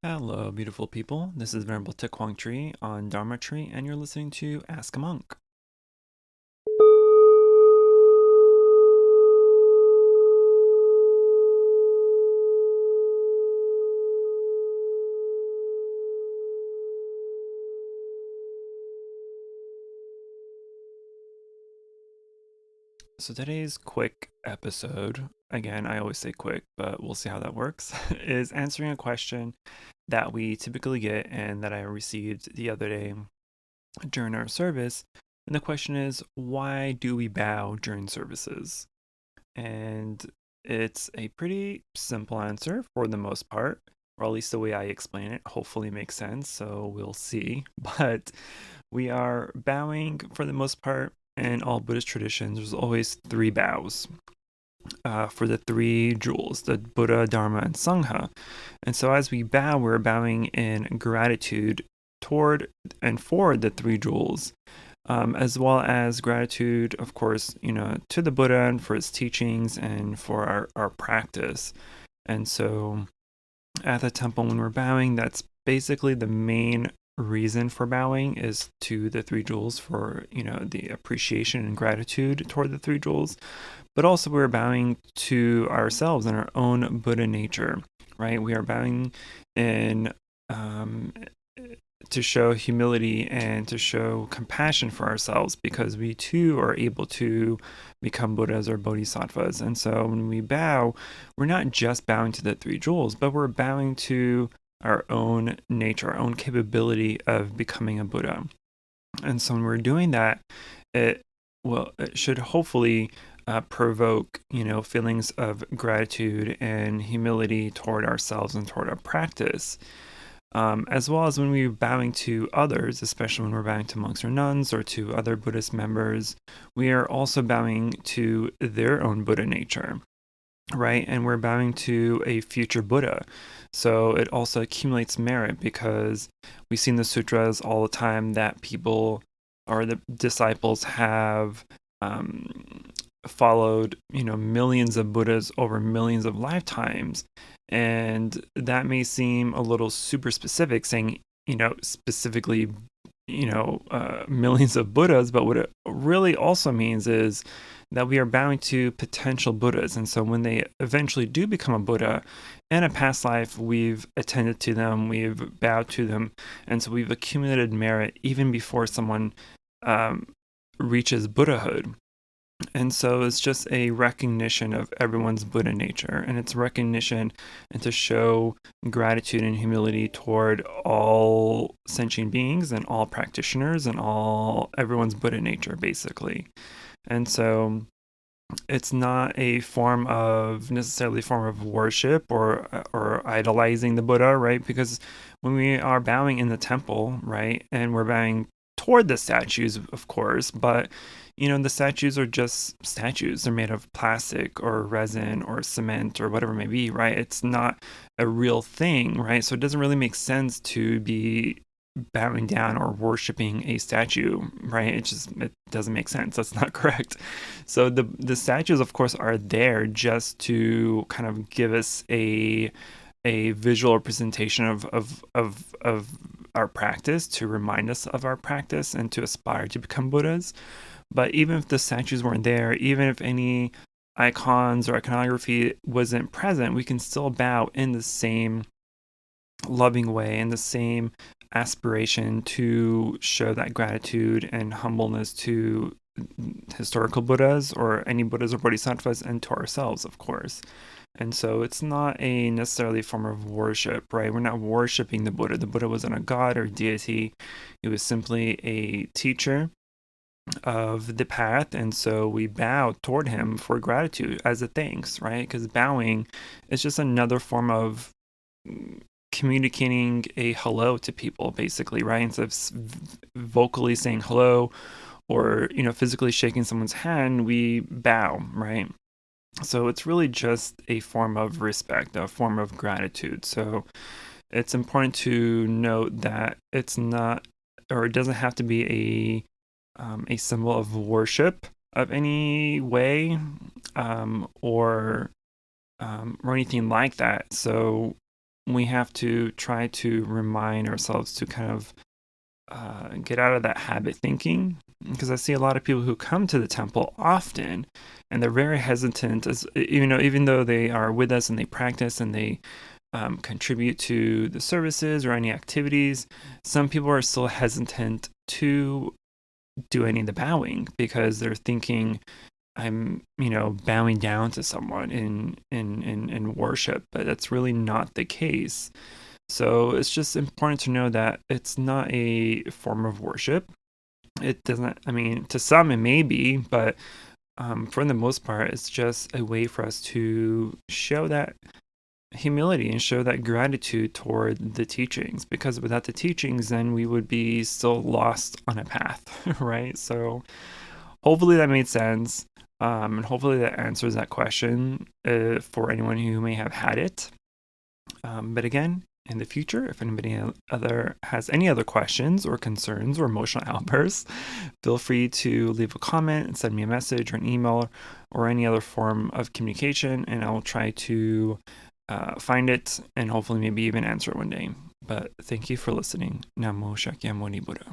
Hello, beautiful people. This is Venerable Tekwang Tree on Dharma Tree, and you're listening to Ask a Monk. So today's quick episode, again, I always say quick, but we'll see how that works, is answering a question that we typically get and that I received the other day during our service. And the question is, why do we bow during services? And it's a pretty simple answer for the most part, or at least the way I explain it hopefully makes sense. So we'll see. But we are bowing for the most part in all Buddhist traditions. There's always three bows for the three jewels, the Buddha, Dharma, and Sangha. And so as we bow, we're bowing in gratitude toward and for the three jewels, as well as gratitude, of course, to the Buddha and for his teachings and for our practice. And so at the temple, when we're bowing, that's basically the main reason for bowing is to the three jewels for, the appreciation and gratitude toward the three jewels. But also, we're bowing to ourselves and our own Buddha nature, right? We are bowing in to show humility and to show compassion for ourselves because we too are able to become Buddhas or Bodhisattvas. And so when we bow, we're not just bowing to the three jewels, but we're bowing to our own nature, our own capability of becoming a Buddha. And so when we're doing that, it it should hopefully provoke, feelings of gratitude and humility toward ourselves and toward our practice. As well as when we're bowing to others, especially when we're bowing to monks or nuns or to other Buddhist members, we are also bowing to their own Buddha nature, right? And we're bowing to a future Buddha. So it also accumulates merit because we see in the sutras all the time that people or the disciples have followed, millions of Buddhas over millions of lifetimes. And that may seem a little super specific, saying, specifically, millions of Buddhas. But what it really also means is that we are bowing to potential Buddhas. And so when they eventually do become a Buddha, in a past life, we've attended to them, we've bowed to them. And so we've accumulated merit even before someone reaches Buddhahood. And so it's just a recognition of everyone's Buddha nature, and it's recognition and to show gratitude and humility toward all sentient beings and all practitioners and all everyone's Buddha nature, basically. And so it's not a form of necessarily form of worship or idolizing the Buddha, right? Because when we are bowing in the temple, right, and we're bowing toward the statues, of course, but the statues are just statues. They're made of plastic or resin or cement or whatever it may be, right? It's not a real thing, right? So it doesn't really make sense to be bowing down or worshiping a statue, right? It doesn't make sense. That's not correct. So the statues, of course, are there just to kind of give us a visual representation of our practice, to remind us of our practice and to aspire to become Buddhas. But even if the statues weren't there, even if any icons or iconography wasn't present, we can still bow in the same loving way, in the same aspiration to show that gratitude and humbleness to historical Buddhas or any Buddhas or Bodhisattvas and to ourselves, of course. And so it's not a necessarily form of worship, right? We're not worshiping the Buddha. The Buddha wasn't a god or deity. He was simply a teacher of the path, and so we bow toward him for gratitude as a thanks, right? Because bowing is just another form of communicating a hello to people, basically, right? Instead of vocally saying hello or physically shaking someone's hand, we bow, right? So it's really just a form of respect, a form of gratitude. So it's important to note that it's not, or it doesn't have to be a symbol of worship of any way, or anything like that. So we have to try to remind ourselves to kind of get out of that habit thinking, because I see a lot of people who come to the temple often and they're very hesitant, as even though they are with us and they practice and they contribute to the services or any activities. Some people are still hesitant to do any of the bowing because they're thinking, I'm bowing down to someone in worship, but that's really not the case. So it's just important to know that it's not a form of worship. It doesn't, I mean, to some it may be, but for the most part, it's just a way for us to show that humility and show that gratitude toward the teachings, because without the teachings, then we would be still lost on a path, right? So hopefully that made sense. And hopefully that answers that question for anyone who may have had it. But again, in the future, if anybody other has any other questions or concerns or emotional outbursts, feel free to leave a comment and send me a message or an email or any other form of communication, and I'll try to find it and hopefully maybe even answer it one day. But thank you for listening. Namo Shakyamuni Buddha.